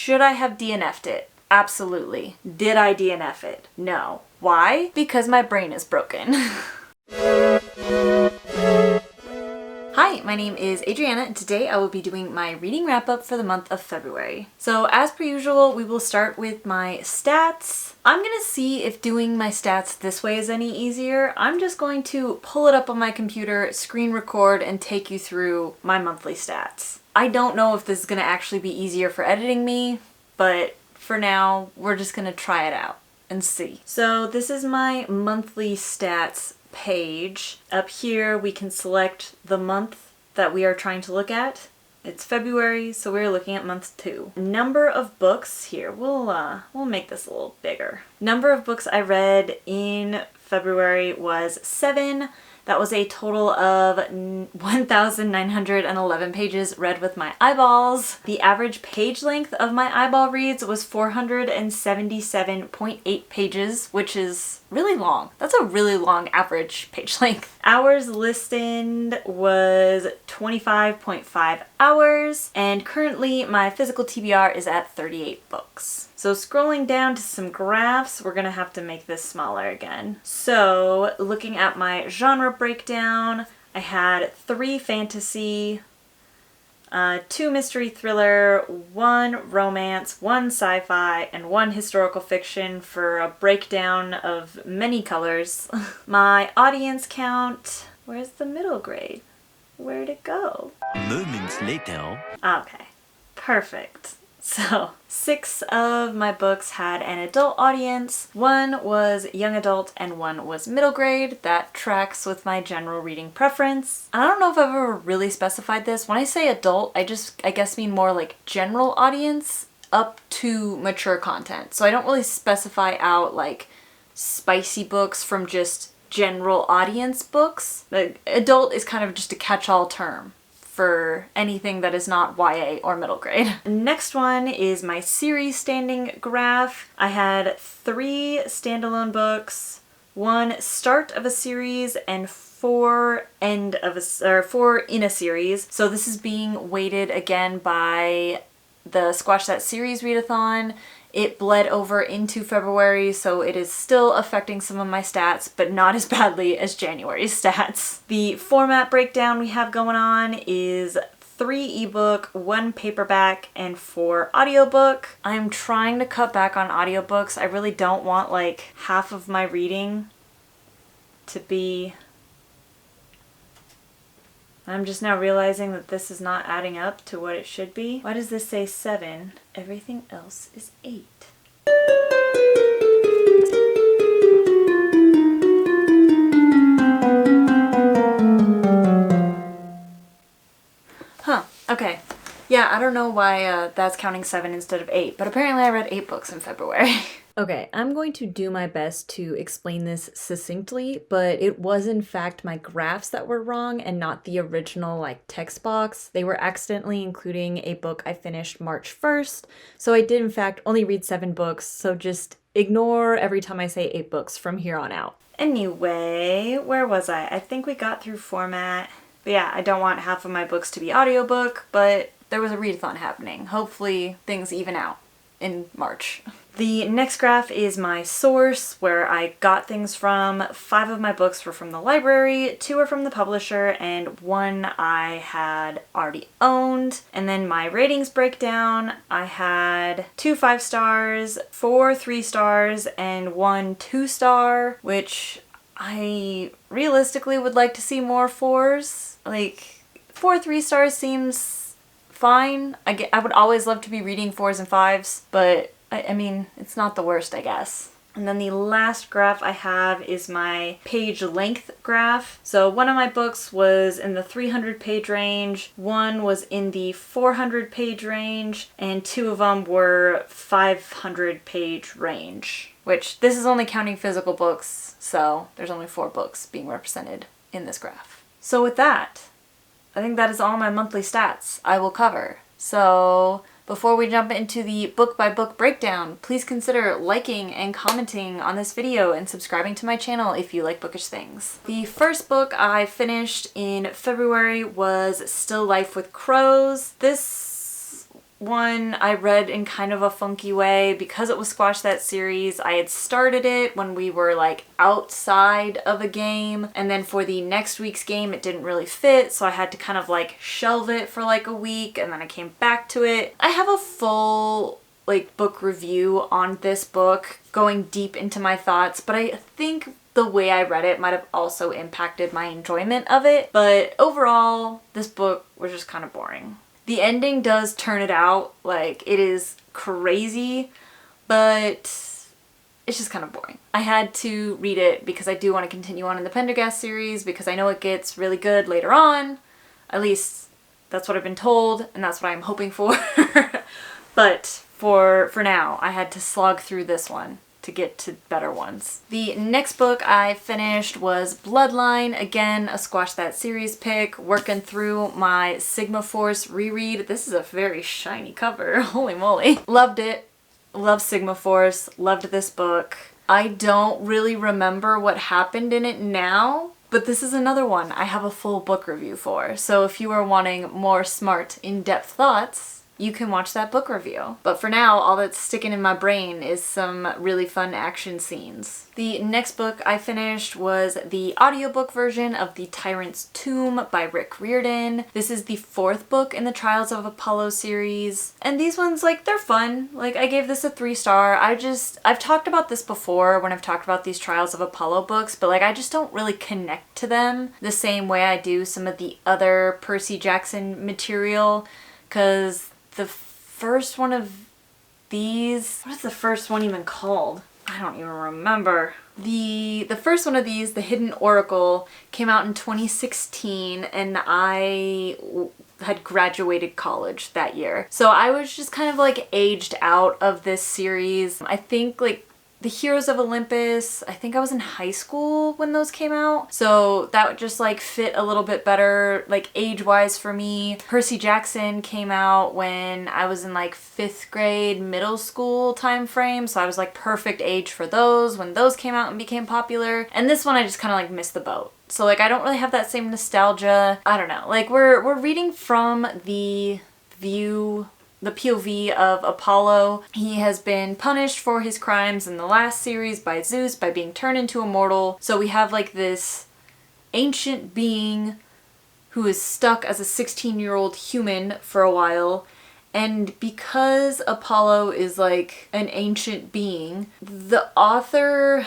Should I have DNF'd it? Absolutely. Did I DNF it? No. Why? Because my brain is broken. Hi, my name is Adriana, and today I will be doing my reading wrap-up for the month of February. So as per usual, we will start with my stats. I'm gonna see if doing my stats this way is any easier. I'm just going to pull it up on my computer, screen record, and take you through my monthly stats. I don't know if this is gonna actually be easier for editing me, but for now, we're just gonna try it out and see. So this is my monthly stats page. Up here we can select the month that we are trying to look at. It's February, so we're looking at month 2. Number of books here. We'll make this a little bigger. Number of books I read in February was 7. That was a total of 1,911 pages read with my eyeballs. The average page length of my eyeball reads was 477.8 pages, which is really long. That's a really long average page length. Hours listened was 25.5 hours, and currently my physical TBR is at 38 books. So scrolling down to some graphs, we're gonna have to make this smaller again. So looking at my genre breakdown, I had 3 fantasy, 2 mystery thriller, 1 romance, 1 sci-fi, and 1 historical fiction for a breakdown of many colors. My audience count, where's the middle grade? Where'd it go? Moments later. Okay, perfect. So 6 of my books had an adult audience, 1 was young adult, and 1 was middle grade. That tracks with my general reading preference. I don't know if I've ever really specified this. When I say adult, I guess mean more like general audience up to mature content. So I don't really specify out like spicy books from just general audience books. Like, adult is kind of just a catch-all term for anything that is not YA or middle grade. Next one is my series standing graph. I had 3 standalone books, 1 start of a series, and 4 in a series. So this is being weighted again by the Squash That Series readathon. It bled over into February, so it is still affecting some of my stats, but not as badly as January's stats. The format breakdown we have going on is 3 ebook, 1 paperback, and 4 audiobook. I'm trying to cut back on audiobooks. I really don't want like half of my reading to be... I'm just now realizing that this is not adding up to what it should be. Why does this say 7? Everything else is 8. Huh, okay. Yeah, I don't know why that's counting 7 instead of 8, but apparently I read 8 books in February. Okay, I'm going to do my best to explain this succinctly, but it was in fact my graphs that were wrong and not the original like text box. They were accidentally including a book I finished March 1st, so I did in fact only read 7 books, so just ignore every time I say 8 books from here on out. Anyway, where was I? I think we got through format. But yeah, I don't want half of my books to be audiobook, but there was a readathon happening. Hopefully things even out in March. The next graph is my source, where I got things from. 5 of my books were from the library, 2 are from the publisher, and 1 I had already owned. And then my ratings breakdown, I had 2 5 stars, 4 3 stars, and 1 2 star, which I realistically would like to see more 4s. Like, 4 3 stars seems fine. I would always love to be reading 4s and 5s, but I mean, it's not the worst, I guess. And then the last graph I have is my page length graph. So 1 of my books was in the 300 page range, 1 was in the 400 page range, and 2 of them were 500 page range, which this is only counting physical books, so there's only 4 books being represented in this graph. So with that, I think that is all my monthly stats I will cover. So before we jump into the book by book breakdown, please consider liking and commenting on this video and subscribing to my channel if you like bookish things. The first book I finished in February was Still Life with Crows. This one I read in kind of a funky way because it was Squash That series. I had started it when we were like outside of a game, and then for the next week's game it didn't really fit, so I had to kind of like shelve it for like a week, and then I came back to it. I have a full like book review on this book going deep into my thoughts, but I think the way I read it might have also impacted my enjoyment of it. But overall, this book was just kind of boring. The ending does turn it out, like it is crazy, but it's just kind of boring. I had to read it because I do want to continue on in the Pendergast series because I know it gets really good later on. At least that's what I've been told, and that's what I'm hoping for. But for now, I had to slog through this one to get to better ones. The next book I finished was Bloodline. Again, a Squash That series pick, working through my Sigma Force reread. This is a very shiny cover, holy moly. Loved it, loved Sigma Force, loved this book. I don't really remember what happened in it now, but this is another one I have a full book review for. So if you are wanting more smart, in-depth thoughts, you can watch that book review. But for now, all that's sticking in my brain is some really fun action scenes. The next book I finished was the audiobook version of The Tyrant's Tomb by Rick Riordan. This is the 4th book in the Trials of Apollo series. And these ones, like, they're fun. Like, I gave this a 3-star. I've talked about this before when I've talked about these Trials of Apollo books, but like, I just don't really connect to them the same way I do some of the other Percy Jackson material, because the first one of these, what is the first one even called? I don't even remember. The first one of these, The Hidden Oracle, came out in 2016, and I had graduated college that year. So I was just kind of like aged out of this series. I think like The Heroes of Olympus, I think I was in high school when those came out. So that would just like fit a little bit better, like age-wise for me. Percy Jackson came out when I was in like 5th grade, middle school time frame. So I was like perfect age for those when those came out and became popular. And this one I just kind of like missed the boat. So like I don't really have that same nostalgia. I don't know. Like we're reading from the POV of Apollo. He has been punished for his crimes in the last series by Zeus by being turned into a mortal. So we have like this ancient being who is stuck as a 16-year-old human for a while. And because Apollo is like an ancient being, the author,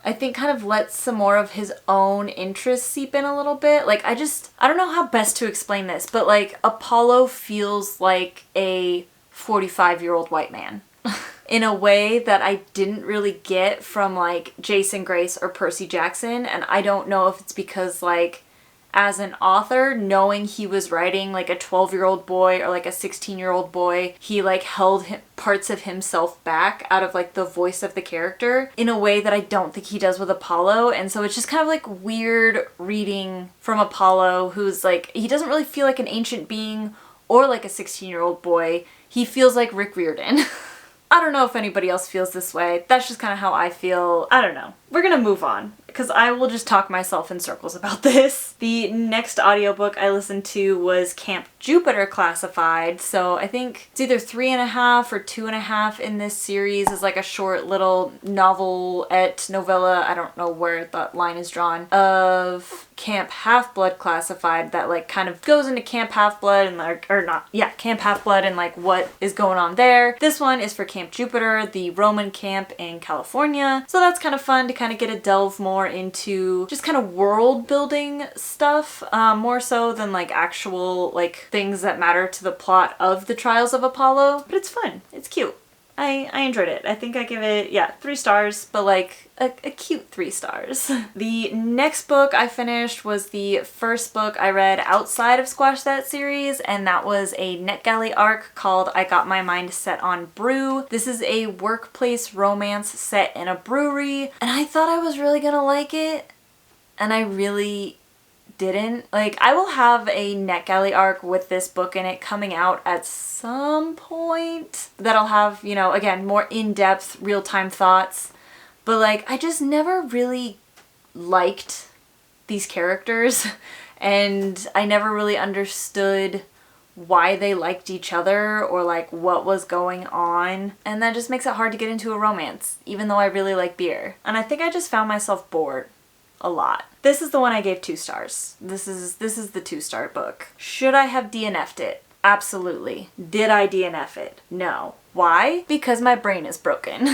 I think, kind of lets some more of his own interests seep in a little bit. Like, I don't know how best to explain this, but like Apollo feels like a 45-year-old white man in a way that I didn't really get from like Jason Grace or Percy Jackson. And I don't know if it's because like as an author, knowing he was writing like a 12-year-old boy or like a 16-year-old boy, he like held parts of himself back out of like the voice of the character in a way that I don't think he does with Apollo. And so it's just kind of like weird reading from Apollo, who's like, he doesn't really feel like an ancient being or like a 16-year-old boy. He feels like Rick Riordan. I don't know if anybody else feels this way. That's just kind of how I feel. I don't know. We're gonna move on because I will just talk myself in circles about this. The next audiobook I listened to was Camp Jupiter Classified. So I think it's either 3.5 or 2.5 in this series. Is like a short little novelette, novella, I don't know where the line is drawn, of Camp Half-Blood Classified that like kind of goes into Camp Half-Blood and like, or not, yeah, Camp Half-Blood and like what is going on there. This one is for Camp Jupiter, the Roman camp in California. So that's kind of fun to kind of get a delve more into just kind of world building stuff, more so than like actual like things that matter to the plot of the Trials of Apollo. But it's fun. It's cute. I enjoyed it. I think I give it, yeah, 3 stars, but like a cute 3 stars. The next book I finished was the first book I read outside of Squash That series, and that was a NetGalley arc called I Got My Mind Set on Brew. This is a workplace romance set in a brewery, and I thought I was really gonna like it, and I really didn't. Like, I will have a NetGalley arc with this book in it coming out at some point that'll have, you know, again, more in-depth, real-time thoughts. But like, I just never really liked these characters and I never really understood why they liked each other or like what was going on. And that just makes it hard to get into a romance, even though I really like beer. And I think I just found myself bored a lot. This is the one I gave 2 stars. This is the 2-star book. Should I have DNF'd it? Absolutely. Did I DNF it? No. Why? Because my brain is broken.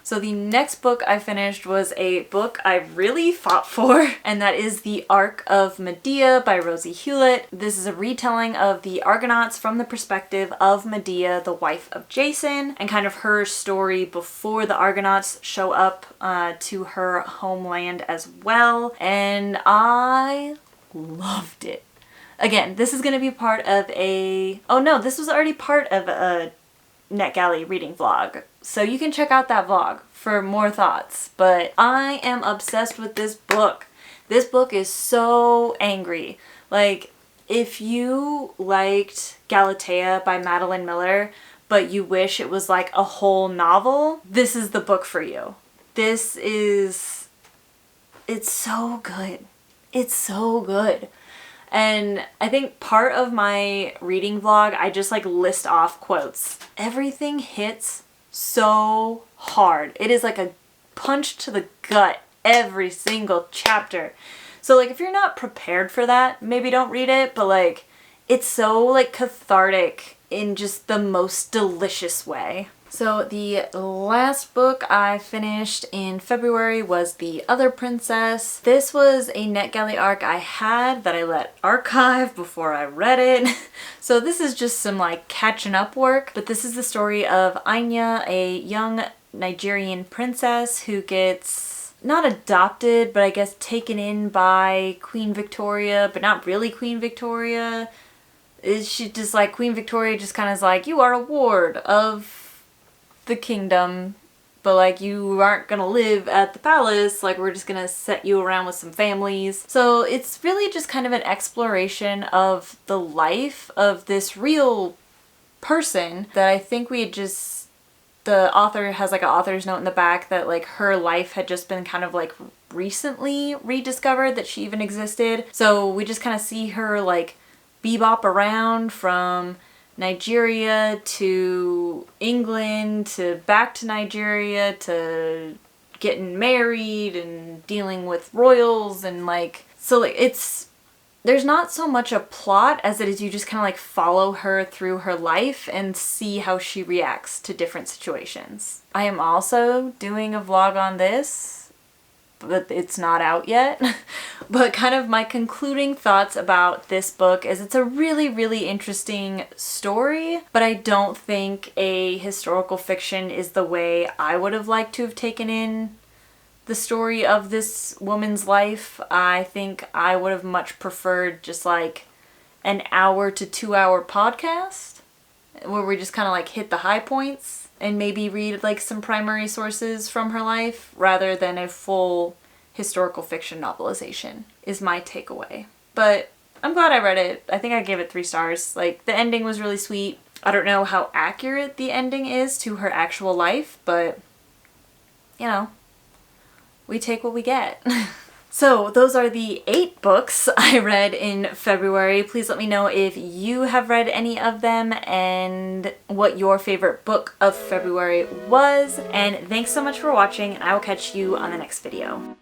So the next book I finished was a book I really fought for, and that is The Arc of Medea by Rosie Hewlett. This is a retelling of the Argonauts from the perspective of Medea, the wife of Jason, and kind of her story before the Argonauts show up to her homeland as well. And I loved it. Again, this is going to be part of a... Oh no, this was already part of a NetGalley reading vlog. So you can check out that vlog for more thoughts. But I am obsessed with this book. This book is so angry. Like, if you liked Galatea by Madeline Miller, but you wish it was like a whole novel, this is the book for you. It's so good. It's so good. And I think part of my reading vlog, I just like list off quotes. Everything hits so hard. It is like a punch to the gut every single chapter. So like if you're not prepared for that, maybe don't read it, but like it's so like cathartic in just the most delicious way. So the last book I finished in February was The Other Princess. This was a NetGalley arc I had that I let archive before I read it. So this is just some like catching up work, but this is the story of Anya, a young Nigerian princess who gets not adopted, but I guess taken in by Queen Victoria, but not really Queen Victoria. Is she just like Queen Victoria just kind of is like, you are a ward of the kingdom, but like you aren't gonna live at the palace, like we're just gonna set you around with some families. So it's really just kind of an exploration of the life of this real person that I think we had just, the author has like an author's note in the back that like her life had just been kind of like recently rediscovered that she even existed. So we just kind of see her like bebop around from Nigeria to England to back to Nigeria to getting married and dealing with royals and like, so like there's not so much a plot as it is you just kind of like follow her through her life and see how she reacts to different situations. I am also doing a vlog on this, but it's not out yet. But kind of my concluding thoughts about this book is it's a really, really interesting story, but I don't think a historical fiction is the way I would have liked to have taken in the story of this woman's life. I think I would have much preferred just like an hour to 2-hour podcast where we just kind of like hit the high points and maybe read like some primary sources from her life rather than a full historical fiction novelization is my takeaway. But I'm glad I read it. I think I gave it 3 stars. Like the ending was really sweet. I don't know how accurate the ending is to her actual life, but you know, we take what we get. So those are the 8 books I read in February. Please let me know if you have read any of them and what your favorite book of February was. And thanks so much for watching, and I will catch you on the next video.